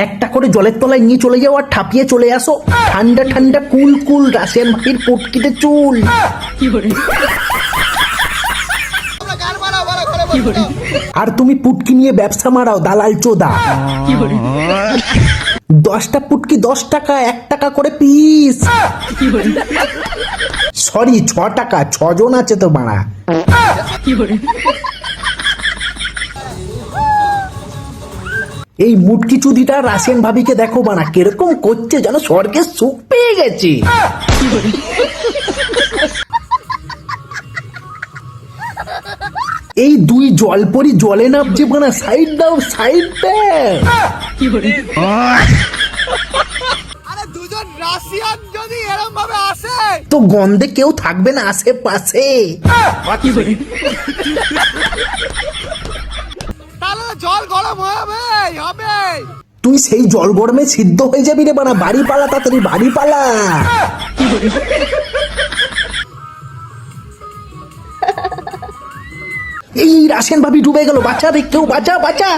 একটা করে জলের তলায় নিয়ে চলে যাও আর ঠাপিয়ে চলে আসো। ঠান্ডা ঠান্ডা কুল কুল রাশিয়ান ভাবির পুটকিতে চুল। আর তুমি পুটকি নিয়ে ব্যবসা মারাও দালাল চোদা। 10টা পুটকি 10 টাকা, 1 টাকা করে পিস। সরি 6 টাকা, 6 জন আছে তো বাড়া। এই মুটকি চুদিটা রাশিয়ান ভাবিকে দেখো বানা কিরকম করছে, যেন স্বর্গের সুখ পেয়ে গেছে। এই দুই জলপরি জলে নামছে বানা, সাইড দাও সাইড দাও। দুজন রাশিয়ান যদি এরকম ভাবে আসে তো গন্ধে কেউ থাকবে না আশেপাশে। তাহলে জল গরম হবে। তুই সেই জল গরমে সিদ্ধ হয়ে যাবি রে বানা। বাড়ি পালা তাড়াতাড়ি, বাড়ি পালা। এই রাশিয়ান ভাবি ডুবে গেল, বাঁচা রে কেউ, বাঁচা বাঁচা।